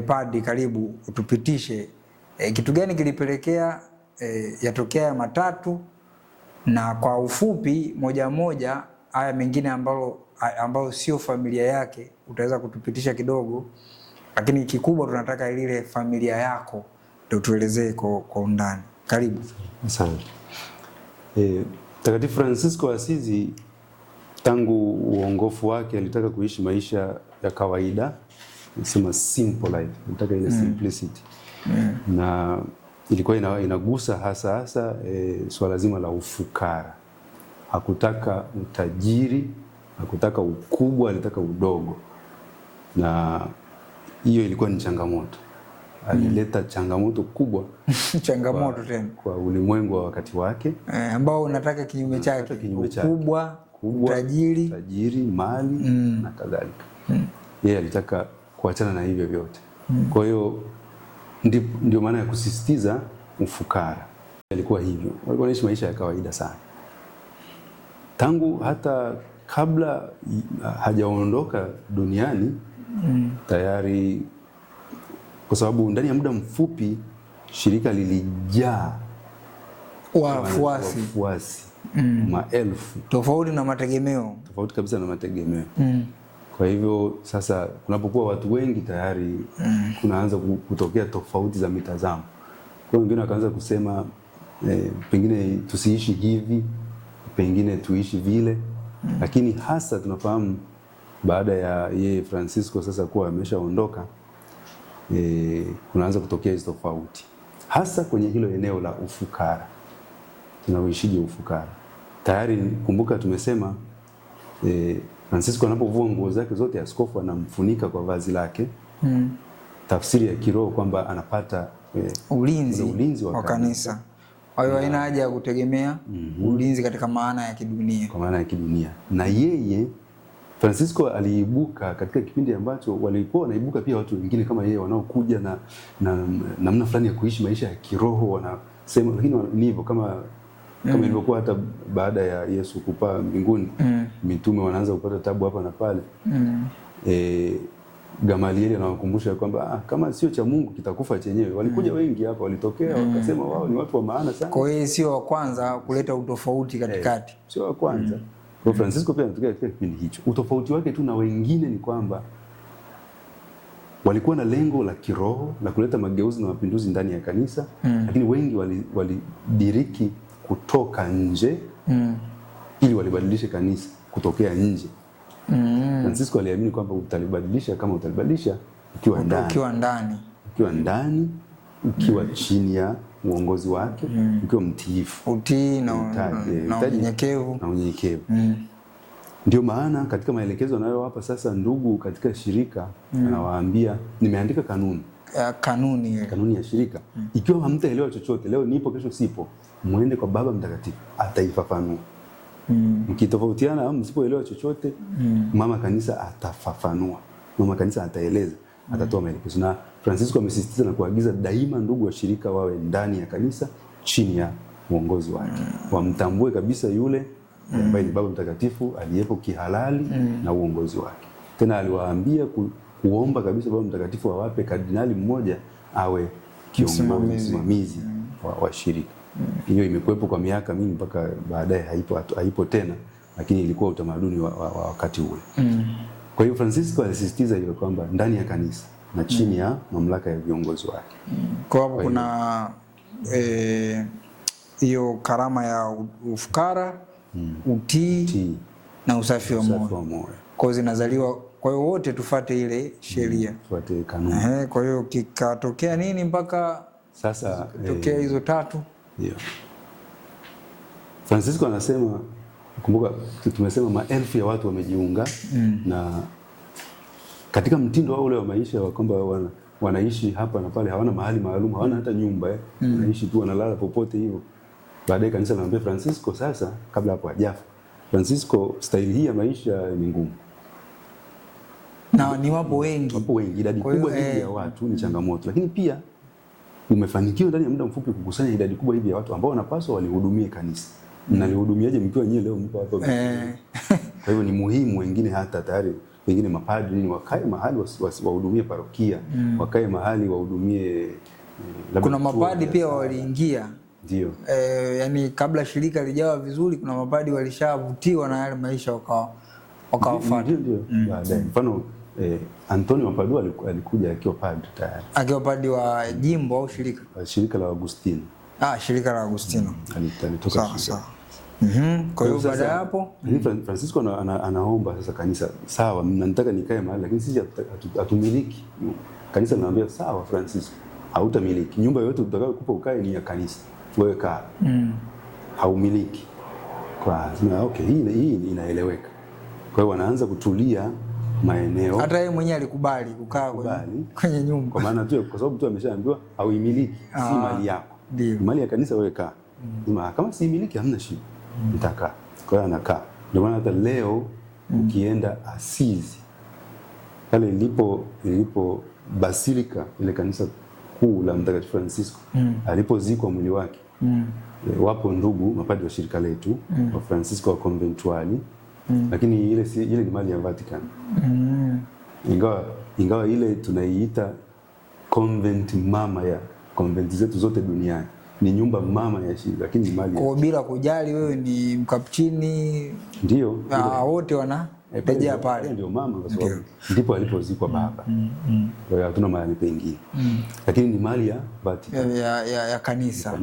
Padri, karibu utupitishe kitu gani kilipelekea yatokea matatu, na kwa ufupi moja moja haya mengine ambao sio familia yake utaweza kutupitisha kidogo, lakini kikubwa tunataka ile familia yako ndio tuelezee kwa undani. Karibu. Asante. Mtakatifu Francisco wa Asizi tangu uongofu wake alitaka kuishi maisha ya kawaida, nasema simple life, alitaka ile simplicity. Na ilikuwa inagusa hasa swala zima la ufukara. Hakutaka utajiri, hakutaka ukubwa, alitaka udogo. Na hiyo ilikuwa ni changamoto. Alileta changamoto kubwa changamoto tena kwa ulimwengu wa wakati wake, ambao unataka kinyume chake, ukubwa, utajiri, mali na kadhalika. Yeye alitaka kuachana na hivyo vyote. Kwa hiyo ndio maana ya kusisitiza ufukara. Alikuwa hivyo. Walikuwa wanaishi maisha ya kawaida sana. Tangu hata kabla hajaondoka duniani tayari, kwa sababu ndani ya muda mfupi shirika lilijaa wafuasi maelfu, tofauti na mategemeo, tofauti kabisa na mategemeo. Kwa hivyo sasa kunapokuwa watu wengi tayari kunaanza kutokea tofauti za mitazamo. Kwa wengine wakaanza kusema pengine tusiishi hivi, pengine tuishi vile. Lakini hasa tunafahamu baada ya yeye Francisco sasa kuwa ameshaondoka, kunaanza kutokea hizo tofauti, hasa kwenye hilo eneo la ufukara. Tunaoishije ufukara? Tayari kumbuka tumesema Francisco anapovua nguo zake zote, askofu anamfunika kwa vazi lake. Tafsiri ya kiroho kwamba anapata ulinzi wa kanisa. Kwa hiyo haina haja ya kutegemea ulinzi katika maana ya kidunia. Kwa maana ya kidunia. Na yeye Francisco aliibuka katika kipindi ambacho walikuwa wanaibuka pia watu wengine kama yeye wanaokuja na namna fulani ya kuishi maisha ya kiroho, wanasema, lakini ni hivyo kama ilivyokuwa hata baada ya Yesu kupaa mbinguni. Mitume wanaanza kupata tabu hapa na pale. Gamalieli anawakumbusha kwamba kama sio cha Mungu kitakufa chenyewe. Walikuja wengi hapa, walitokea wakasema wao ni watu wa maana sana. Kwa hiyo sio wa kwanza kuleta utofauti katikati. Sio wa kwanza. Kwa Francisco pia anatokea katika kipindi hicho. Utofauti wake tu na wengine ni kwamba walikuwa na lengo la kiroho la kuleta mageuzi na mapinduzi ndani ya kanisa, lakini wengi walidiriki kutoka nje ili walibadilishe kanisa kutokea nje. Francisco aliamini kwamba utalibadilisha kama utalibadilisha ukiwa ndani, ukiwa chini ya uongozi wake, ukiwa mtiifu, utii na unyenyekevu. Ndio maana katika maelekezo anayowapa sasa ndugu katika shirika, anawaambia nimeandika kanuni ya shirika. Ikiwa hamtaelewa chochote, leo nipo kesho sipo, muende kwa Baba Mtakatifu, ataifafanua. Mkitofautiana au msipoelewa chochote, mama kanisa atafafanua. Mama kanisa ataeleza, atatoa maelekezo. Na Francisco amesisitiza na kuagiza daima ndugu wa shirika wawe ndani ya kanisa chini ya uongozi wake. Wamtambue kabisa yule ambaye ni Baba Mtakatifu aliyepo kihalali na uongozi wake. Tena aliwaambia kuomba kabisa Baba Mtakatifu awape kardinali mmoja awe kiongozi msimamizi wa shirika. Hiyo imekuwepo kwa miaka mingi mpaka baadaye haipo tena, lakini ilikuwa utamaduni wa wakati ule. Kwa hiyo Francisco alisisitiza hilo kwamba ndani ya kanisa na chini ya mamlaka ya viongozi wake. Kwa hapo kuna hiyo karama ya ufukara, utii na usafi wa moyo. Kwa zinazaliwa, kwa hiyo wote tufuate ile sheria, tufuate kanuni. Kwa hiyo kikatokea nini mpaka sasa tokea hizo tatu? Ndio. Francisco anasema, kumbuka tumesema maelfu ya watu wamejiunga na katika mtindo wao ule wa maisha wa kwamba wanaishi hapa na pale, hawana mahali maalum, hawana hata nyumba wanaishi tu, wanalala popote hivyo. Baadaye kanisa linamwambia Francisco sasa, kabla hapo hajafa, Francisco, staili hii ya maisha ni ngumu. Na ni wapo wengi, idadi kubwa hivi ya watu ni changamoto, lakini pia umefanikiwa ndani ya muda mfupi kukusanya idadi kubwa hivi ya watu ambao wanapaswa walihudumie kanisa. Mnalihudumiaje mkiwa nyewe leo mpo hapa? Kwa hivyo ni muhimu wengine hata tayari pengine mapadri nini wakae mahali wahudumie parokia, wakae mahali wahudumie. Kuna mapadri pia waliingia, ndio yani kabla shirika lijawa vizuri, kuna mapadri walishavutiwa na yale maisha wakawafuata. Ndio baadaye mfano Antonio wa Padua alikuja akiwa padri tayari, akiwa padri wa jimbo au shirika la Agustino. Shirika la Agustino. Alitoka sawa. Kwa hiyo baada ya hapo Francisco anaomba sasa kanisa, sawa, mnataka nikae mahali lakini sisi hatumiliki. Kanisa linaambia sawa Francisco, hautamiliki. Nyumba yote utakayokupa ukae ni ya kanisa. Wewe kaa. Haumiliki. Kwa sema okay, hii inaeleweka. Kwa hiyo wanaanza kutulia maeneo. Hata yeye mwenyewe alikubali kukaa kwenye nyumba. Kwa maana tu kwa sababu tu ameshaambiwa hauimiliki, si mali yako. Mali ya kanisa wewe kaa. Kama si miliki hamna shida. Nitakaa. Kwa hiyo anakaa. Ndio maana hata leo ukienda Assisi pale ilipo basilika ile kanisa kuu la Mtakatifu Francisco alipozikwa mwili wake. Wapo ndugu mapadri wa shirika letu wa Francisco wa Conventuali, lakini ile ni mali ya Vatican. Ingawa ile tunaiita convent mama ya convent zetu zote duniani, ni nyumba mama ya shirika, lakini ni mali kwa bila kujali wewe ni mkapuchini, ndio wote wanarejea pale, ndio mama, kwa sababu ndipo alipozikwa baba. Kwa hiyo hatuna mahali pengine, lakini ni mali ya Vatican ya kanisa,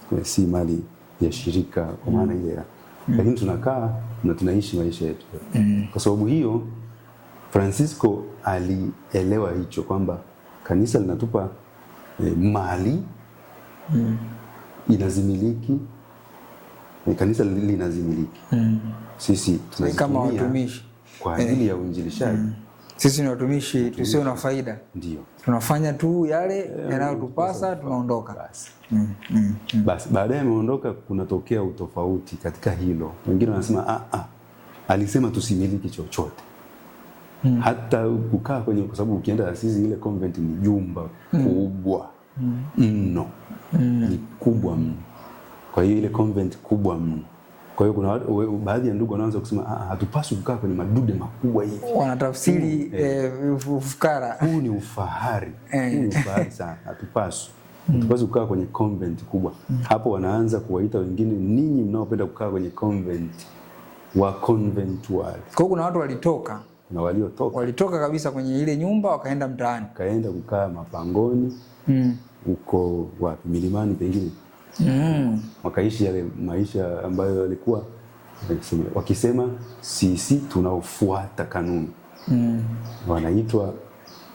kwa si mali ya shirika kwa maana ile. Lakini tunakaa na tunaishi maisha yetu. Kwa sababu hiyo Francisco alielewa hicho kwamba kanisa linatupa mali inazimiliki, kanisa linazimiliki. Sisi kama watumishi kwa ajili ya uinjilishaji. Sisi ni watumishi tusio na faida. Ndio. Tunafanya tu yale yanayotupasa, tunaondoka. Basi baadaye ameondoka, kunatokea utofauti katika hilo. Wengine wanasema alisema tusimiliki chochote. Hata kukaa kwenye, kwa sababu ukienda Assisi ile convent ni jumba kubwa mno. Ni kubwa mno. Kwa hiyo ile convent kubwa mno. Kwa hiyo kuna baadhi ya ndugu wanaanza kusema hatupaswi kukaa kwenye madude makubwa hivi. Wanatafsiri ufukara. Huu ni ufahari. Huu ni ufahari sana. Hatupaswi kukaa kwenye convent kubwa. Hapo wanaanza kuwaita wengine, ninyi mnaopenda kukaa kwenye convent wa conventual. Kwa kuna watu walitoka na walitoka kabisa kwenye ile nyumba wakaenda mtaani. Kaenda kukaa mapangoni. Uko wapi, milimani pengine. Wakaishi yale maisha ambayo walikuwa wakisema sisi tunaofuata kanuni.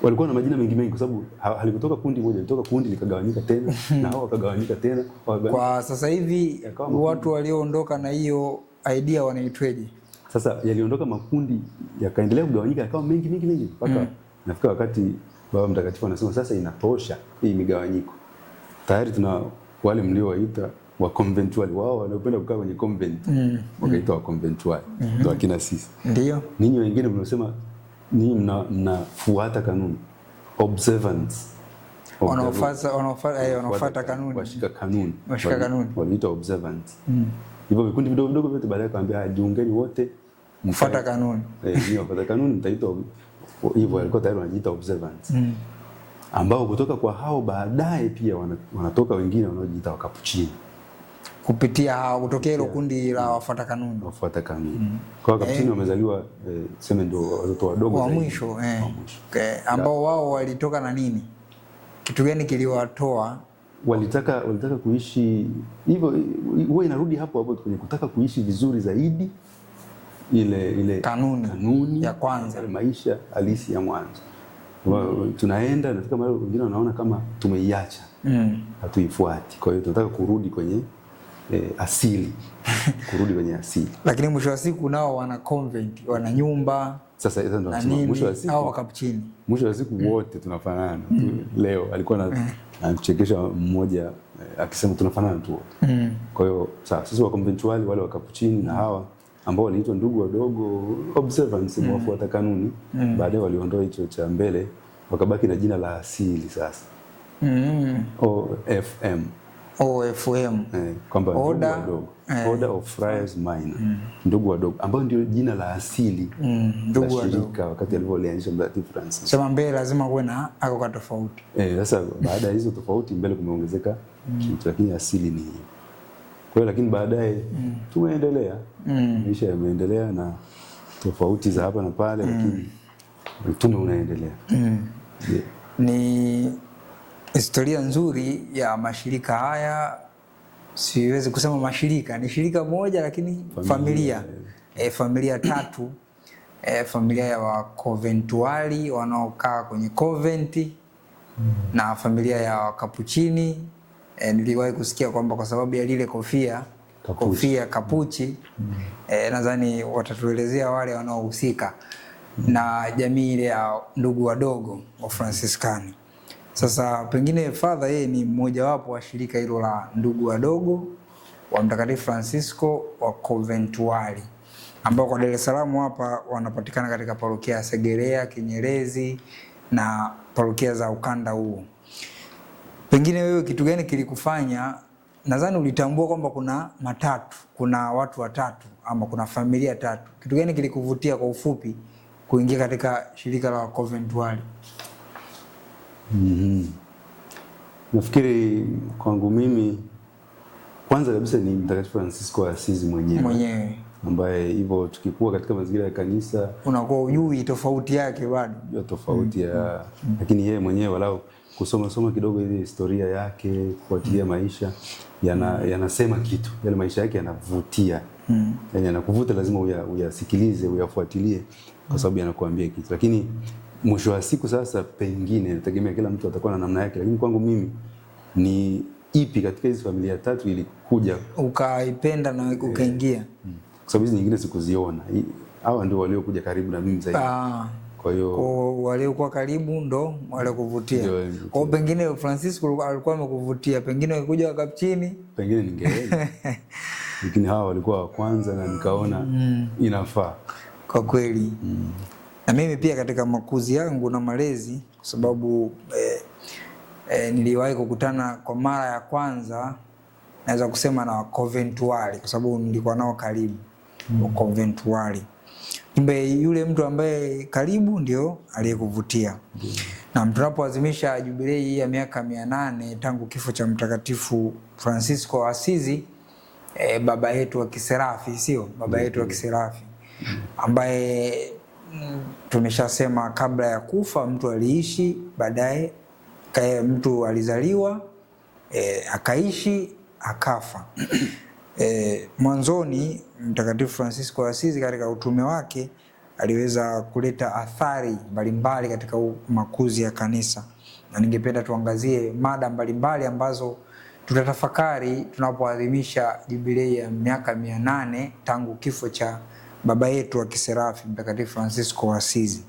Walikuwa na majina mengi kwa sababu halikutoka kundi moja, lilitoka kundi likagawanyika tena na hao wakagawanyika tena. Kwa sasa hivi watu walioondoka na hiyo idea wanaitweje? Sasa yaliondoka makundi yakaendelea kugawanyika, yakawa mengi mpaka nafika wakati Baba Mtakatifu anasema sasa inatosha hii migawanyiko. Tayari tuna wale mliowaita wa conventual, wao wanaopenda kukaa kwenye convent wakaitwa wa conventual, ndio akina sisi. Ndio ninyi wengine mnasema ninyi mnafuata kanuni, observance, wanafuata kanuni, washika kanuni, wanaitwa observance. Hivyo vikundi vidogo vyote baadaye kaambia jiungeni wote mfuata kanuni. Ndio mfuata kanuni, mtaitwa hivyo. Walikuwa tayari wanajiita observance. Ambao kutoka kwa hao baadaye pia wanatoka wengine wanaojiita wakapuchini. Kupitia hao kutokea hilo kundi la wafuata kanuni. Kwa wakapuchini wamezaliwa sema ndio watoto wadogo wa mwisho ambao wao walitoka na nini? Kitu gani kiliwatoa? Walitaka kuishi hivyo. Huwa inarudi hapo kwenye kutaka kuishi vizuri zaidi, ile kanuni ya kwanza, maisha halisi ya mwanzo. Tunaenda na kama wengine wanaona kama tumeiacha, hatuifuati. Kwa hiyo tunataka kurudi kwenye asili. Lakini mwisho wa siku nao wana convent, wana nyumba. Sasa ndio mwisho wa siku au wakapuchini. Mwisho wa siku wote tunafanana. Leo alikuwa anachekesha mmoja akisema tunafanana tu wote. Kwa hiyo sisi wa conventual, wale wakapuchini na hawa ambao waliitwa ndugu wadogo observance, wafuata kanuni, baadaye waliondoa hicho cha mbele wakabaki na jina la asili sasa. OFM. OFM. Kwamba Order of Friars Minor. Ndugu wadogo ambao ndio jina la asili ndugu wadogo wakati alipoanzisha Mtakatifu Francis. Sema mbele lazima kuwe na ako kwa tofauti. Sasa baada ya hizo tofauti mbele kumeongezeka kitu, lakini asili ni hiyo. Kwa hiyo lakini baadaye tumeendelea. Maisha yameendelea na tofauti za hapa na pale, lakini utume unaendelea. Ni historia nzuri ya mashirika haya. Siwezi kusema mashirika, ni shirika moja lakini familia. Familia tatu. Familia ya Wakonventuali wanaokaa kwenye conventi na familia ya Wakapuchini. Niliwahi kusikia kwamba kwa sababu ya lile kofia kapuchi, nadhani watatuelezea wale wanaohusika na jamii ile ya ndugu wadogo wa Franciscani. Sasa pengine Father, yeye ni mmoja wapo wa shirika hilo la ndugu wadogo wa Mtakatifu Francisco wa Conventuali, ambao kwa Dar es Salaam hapa wanapatikana katika parokia ya Segerea, Kinyerezi na parokia za ukanda huo. Pengine wewe kitu gani kilikufanya, nadhani ulitambua kwamba kuna watu watatu ama kuna familia tatu. Kitu gani kilikuvutia kwa ufupi kuingia katika shirika la Conventuali? Nafikiri kwangu mimi kwanza kabisa ni Mtakatifu Francisco wa Asizi mwenyewe ambaye hivyo tukikua katika mazingira ya kanisa unakuwa ujui tofauti yake bado ya tofauti ya lakini yeye mwenyewe walau kusoma kidogo ile historia yake, kufuatilia maisha yanasema kitu, yale maisha yake yanavutia. Yani yanakuvuta, lazima uyasikilize, uyafuatilie kwa sababu yanakuambia kitu. Lakini mwisho wa siku sasa pengine nategemea kila mtu atakuwa na namna yake, lakini kwangu mimi ni ipi katika hizo familia tatu ilikuja ukaipenda na ukaingia? Kwa sababu hizo nyingine sikuziona. Hawa ndio waliokuja karibu na mimi zaidi. Kwa hiyo waliokuwa karibu ndo wale kuvutia. Kwa pengine Francisco alikuwa amekuvutia, pengine ukikuja Wakapuchini pengine ningeenda. Lakini hawa walikuwa wa kwanza na nikaona inafaa kwa kweli. Na mimi pia katika makuzi yangu na malezi, kwa sababu niliwahi kukutana kwa mara ya kwanza naweza kusema na Conventuali, kwa sababu nilikuwa nao karibu Conventuali. Kumbe yule mtu ambaye karibu ndio aliyekuvutia. Na tunapoadhimisha jubilei ya miaka 800 tangu kifo cha Mtakatifu Francisco wa Asizi, baba yetu wa kiserafi, baba yetu wa kiserafi ambaye tumeshasema kabla ya kufa mtu aliishi, baadaye mtu alizaliwa, akaishi, akafa. Mwanzoni Mtakatifu Francisco wa Asizi katika utume wake aliweza kuleta athari mbalimbali katika makuzi ya kanisa, na ningependa tuangazie mada mbalimbali ambazo tutatafakari tunapoadhimisha jubilei ya miaka 800 tangu kifo cha baba yetu wa kiserafi Mtakatifu Francisco wa Asizi.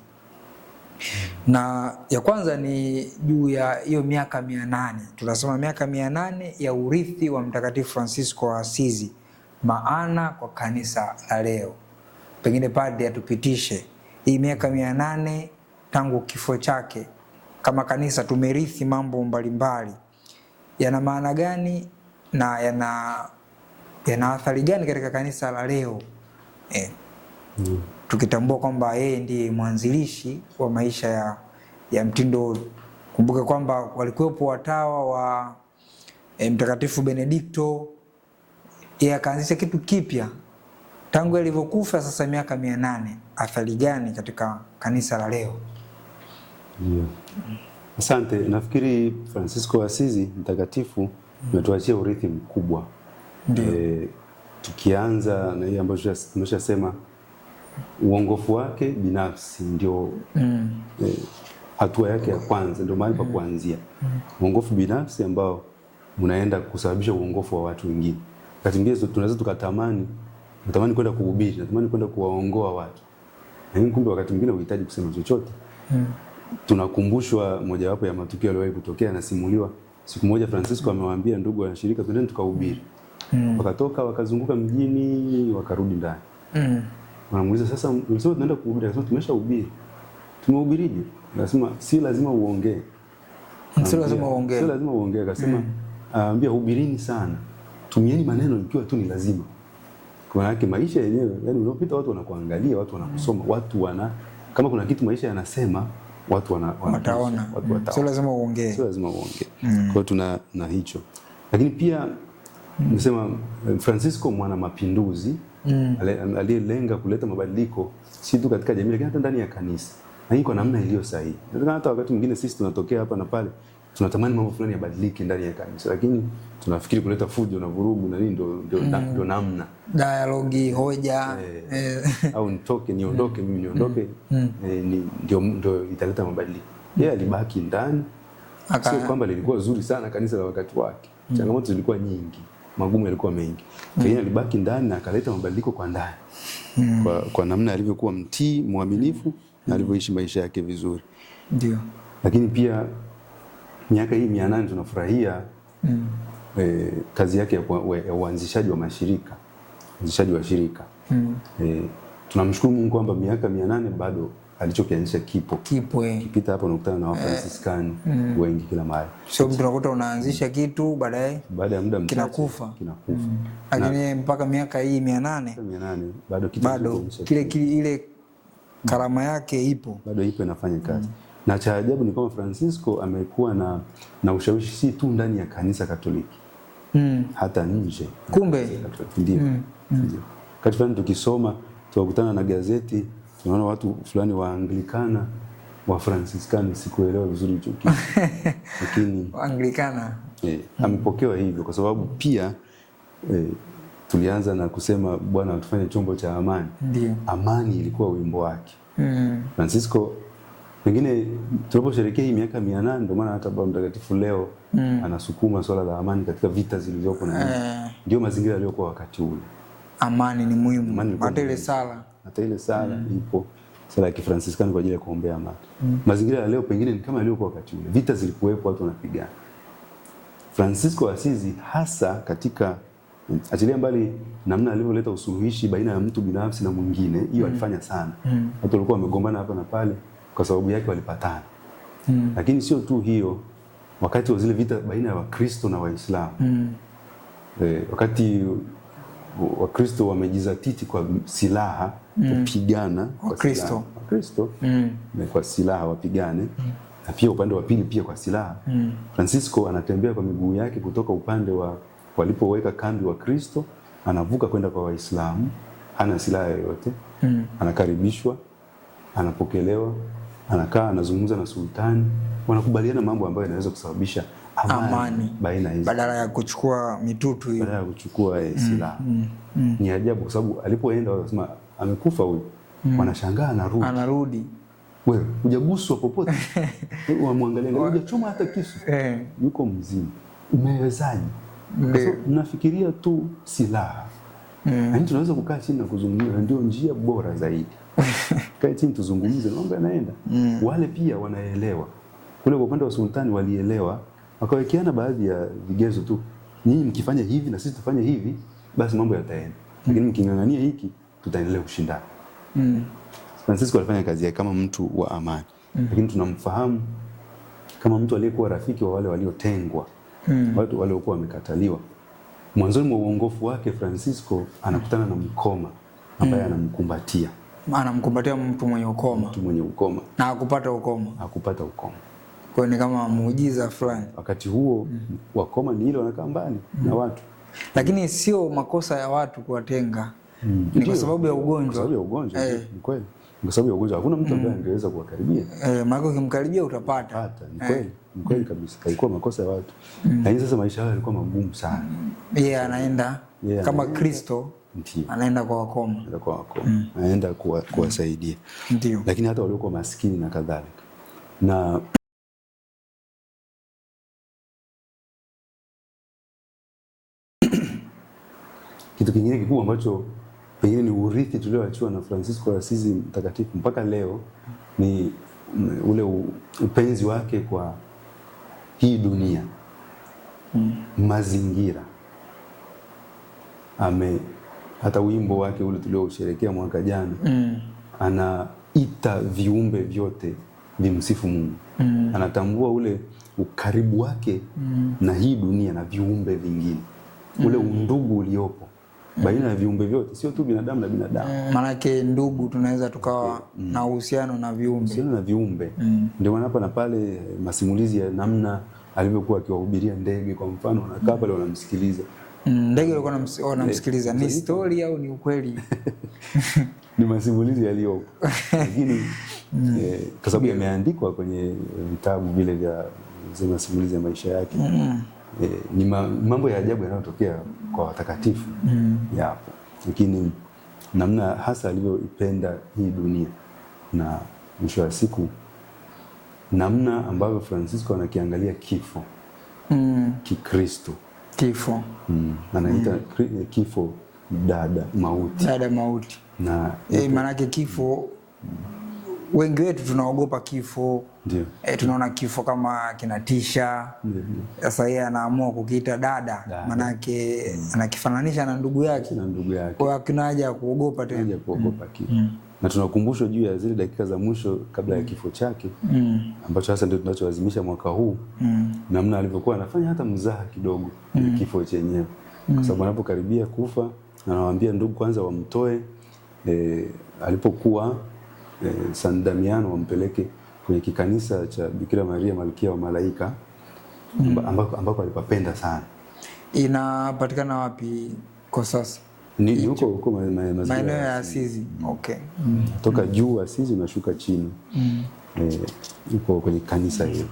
Na ya kwanza ni juu ya hiyo miaka 800. Tunasema miaka 800 ya urithi wa Mtakatifu Francisco wa Asizi, maana kwa kanisa la leo. Pengine padre atupitishe hii miaka 800 tangu kifo chake. Kama kanisa tumerithi mambo mbalimbali, yana maana gani na yana athari gani katika kanisa la leo? Tukitambua kwamba yeye ndiye mwanzilishi wa maisha ya mtindo. Kumbuke kwamba walikuwepo watawa wa Mtakatifu Benedikto, yeye akaanzisha kitu kipya tangu alivyokufa. Sasa miaka 800, athari gani katika kanisa la leo? Asante. Nafikiri Francisco wa Asizi mtakatifu ametuachia urithi mkubwa. Tukianza na hii ambayo tunashasema uongofu wake binafsi ndio hatua yake ya kwanza, ndio mahali pa kuanzia. Uongofu binafsi ambao unaenda kusababisha uongofu wa watu wengine. Wakati mwingine tunaweza tukatamani kwenda kuhubiri, natamani kwenda kuwaongoa watu, lakini kumbe wakati mwingine unahitaji kusema chochote. Tunakumbushwa mojawapo ya matukio yaliyowahi kutokea, nasimuliwa. Siku moja Francisco amewaambia ndugu wa shirika, twendeni tukahubiri. Wakatoka wakazunguka mjini, wakarudi ndani. Wanamuuliza, sasa unasema tunaenda kuhubiri? Akasema tumeshahubiri. Tumehubirije? Akasema si lazima uongee. Sio lazima uongee. Akasema Anambia hubirini sana, tumieni maneno ikiwa tu ni lazima. Kwa maana maisha yenyewe, yani unapita watu wanakuangalia, watu wanakusoma, watu kama kuna kitu maisha yanasema, watu wataona. Sio lazima uongee. Sio lazima uongee. Kwa hiyo tuna na hicho. Lakini pia nimesema Francisco mwana mapinduzi aliyelenga kuleta mabadiliko si tu katika jamii lakini hata ndani ya kanisa. Na hii kwa namna iliyo sahihi. Hata wakati mwingine sisi tunatokea hapa na pale tunatamani mambo fulani yabadilike ndani ya kanisa, lakini tunafikiri kuleta fujo na vurugu na nini ndio namna dialogue, hoja au niondoke mimi niondoke ndio italeta mabadiliko. Yeye alibaki ndani, sio kwamba lilikuwa zuri sana kanisa la wakati wake. Changamoto zilikuwa nyingi, magumu yalikuwa mengi. Yeye alibaki ndani na akaleta mabadiliko kwa ndani. Kwa namna alivyokuwa mtii, mwaminifu na alivyoishi maisha yake vizuri. Ndio. Lakini pia miaka hii 800 tunafurahia kazi yake ya uanzishaji wa mashirika, uanzishaji wa shirika. Tunamshukuru Mungu kwamba miaka 800 bado alichokianzisha kipo. Kipita hapo unakutana na Wafransiskani wengi kila mahali. Sio mtu unakuta unaanzisha kitu baada ya muda kinakufa. Lakini mpaka miaka hii 800 bado ile karama yake ipo. Bado ipo inafanya kazi. Na cha ajabu ni kwamba Francisco amekuwa na ushawishi si tu ndani ya kanisa Katoliki. Hata nje. Kumbe ndio. Wakati fulani tukisoma tukakutana na gazeti tunaona watu fulani wa Anglikana wa Fransiskani, sikuelewa vizuri hicho kitu. Lakini Anglikana amepokewa hivyo kwa sababu pia tulianza na kusema Bwana atufanye chombo cha amani. Ndio. Amani ilikuwa wimbo wake. Francisco pengine tunaposherehekea hii miaka 800 ndio maana hata Baba Mtakatifu leo anasukuma swala la amani katika vita zilizopo na ndio mazingira yaliyokuwa wakati ule. Amani ni muhimu. Hata ile sala ipo, sala ya Kifransiskani kwa ajili ya kuombea amani. Mazingira ya leo pengine ni kama yaliyokuwa wakati ule. Vita zilikuwepo, watu wanapigana. Francisco wa Asizi hasa katika achilia mbali namna alivyoleta usuluhishi baina ya mtu binafsi na mwingine, hiyo alifanya sana. Watu walikuwa wamegombana hapa na pale, kwa sababu yake walipatana. Lakini sio tu hiyo, wakati wa zile vita baina ya Wakristo na Waislamu. Wakati Wakristo wamejizatiti kwa silaha kupigana Wakristo kwa silaha wapigane, na pia upande wa pili pia kwa silaha. Francisco anatembea kwa miguu yake kutoka upande wa walipoweka kambi wa Kristo, anavuka kwenda kwa Waislamu, hana silaha yoyote, anakaribishwa, anapokelewa, anakaa, anazungumza na sultani, wanakubaliana mambo ambayo yanaweza kusababisha amani baina hizo, badala ya kuchukua mitutu hiyo, badala ya kuchukua silaha. Ni ajabu kwa sababu alipoenda wanasema amekufa huyu, wanashangaa anarudi. Wewe hujaguswa popote. Wamwangalia, hujachoma hata kisu. Yuko mzima. Umewezaje? Mnafikiria tu silaha. Yaani tunaweza kukaa chini na kuzungumza, ndio njia bora zaidi. Kaa chini tuzungumze, mambo yanaenda. Wale pia wanaelewa. Kule kwa upande wa sultani walielewa, wakawekeana baadhi ya vigezo tu. Nyinyi mkifanya hivi na sisi tufanye hivi, basi mambo yataenda. Lakini mkingangania hiki, tutaendelea kushindana. Francisco alifanya kazi yake kama mtu wa amani. Lakini tunamfahamu kama mtu aliyekuwa rafiki wa wale waliotengwa. Watu waliokuwa wamekataliwa. Mwanzoni mwa uongofu wake Francisco anakutana na mkoma ambaye anamkumbatia. Anamkumbatia mtu mwenye ukoma. Mtu mwenye ukoma. Na hakupata ukoma. Hakupata ukoma. Kwa ni kama muujiza fulani. Wakati huo wakoma ni ile wanakaa mbali na watu. Lakini sio makosa ya watu kuwatenga. Ni kwa sababu ya ugonjwa. Kwa sababu ya ugonjwa, ni kweli. Kwa sababu ya ugonjwa hakuna mtu ambaye angeweza kuwakaribia. Maana ukimkaribia utapata. Ni kweli. Ni kweli kabisa. Haikuwa makosa ya watu. Lakini sasa maisha yao yalikuwa magumu sana. Yeye anaenda kama Kristo. Anaenda kwa wakoma. Anaenda kuwasaidia. Ndio. Lakini hata waliokuwa maskini na kadhalika. Na kitu kingine kikubwa ambacho pengine ni urithi tulioachiwa na Francisco wa Asizi mtakatifu mpaka leo ni ule upenzi wake kwa hii dunia. Mazingira. Hata wimbo wake ule tuliosherehekea mwaka jana, anaita viumbe vyote vimsifu Mungu. Anatambua ule ukaribu wake na hii dunia na viumbe vingine, ule undugu uliopo baina ya viumbe vyote, sio tu binadamu na binadamu. Maanake ndugu tunaweza tukawa na uhusiano na viumbe. Uhusiano na viumbe. Ndio maana hapa na pale masimulizi ya namna alivyokuwa akiwahubiria ndege kwa mfano, wanakaa pale wanamsikiliza. Ndege walikuwa wanamsikiliza. Ni story au ni ukweli? Ni masimulizi yaliyopo. Lakini kwa sababu yameandikwa kwenye vitabu vile vya masimulizi ya maisha yake. Ni mambo ya ajabu yanayotokea kwa watakatifu yapo, lakini namna hasa alivyoipenda hii dunia na mwisho wa siku namna ambavyo Francisco anakiangalia kifo Kikristo. Kifo anaita kifo dada mauti. Dada mauti. Na maanake kifo, wengi wetu tunaogopa kifo. Ndio. Tunaona kifo kama kinatisha. Sasa yeye anaamua kukiita dada, maanake anakifananisha na ndugu yake. Kwa hakuna haja ya kuogopa tena. Haja kuogopa kifo. Na tunakumbushwa juu ya zile dakika za mwisho kabla ya kifo chake, ambacho hasa ndio tunacholazimisha mwaka huu, namna alivyokuwa anafanya hata mzaha kidogo na kifo chenyewe, kwa sababu anapokaribia kufa anawaambia ndugu kwanza wamtoe alipokuwa San Damiano, wampeleke kwenye kikanisa cha Bikira Maria Malkia wa Malaika, ambako alipapenda sana. Inapatikana wapi kwa sasa? Ni huko maeneo ya Asizi. Okay. Toka juu Asizi unashuka chini. Yuko kwenye kanisa hilo.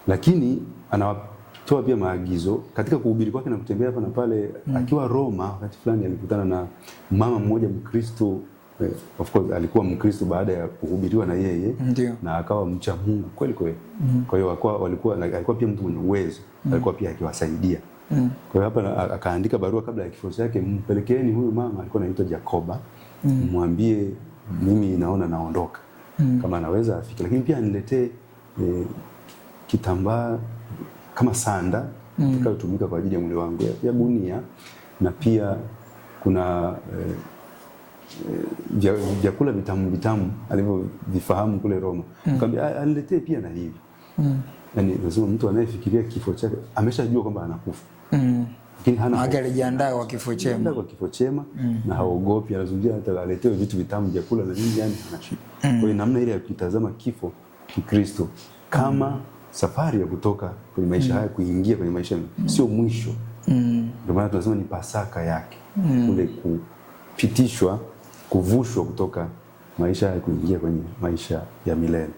Lakini anatoa pia maagizo katika kuhubiri kwake na kutembea hapa na pale. Akiwa Roma wakati fulani alikutana na mama mmoja Mkristo. Of course alikuwa Mkristo baada ya kuhubiriwa na yeye. Na akawa mcha Mungu kweli kweli. Kwa hiyo alikuwa pia mtu mwenye uwezo. Alikuwa pia akiwasaidia. Kwa hiyo hapa akaandika barua kabla ya kifo chake, mpelekeeni huyu mama, alikuwa anaitwa Jacoba, mwambie mimi naona naondoka, kama anaweza afike, lakini pia aniletee kitambaa kama sanda itakayotumika kwa ajili ya mwili wangu ya gunia, na pia kuna vyakula vitamu alivyovifahamu kule Roma. Akamwambia aniletee pia na hivi. Yani lazima mtu anayefikiria kifo chake ameshajua kwamba anakufa. Lakini hana alijiandaa kwa kifo chema. Na haogopi, anazungumzia hata aletewe vitu vitamu vyakula na nini, yani hana shida. Kwa hiyo namna ile ya kutazama kifo Kikristo kama safari ya kutoka kwenye maisha haya kuingia kwenye maisha sio mwisho. Ndio maana tunasema ni Pasaka yake. Kule kupitishwa, kuvushwa kutoka maisha haya kuingia kwenye maisha ya milele.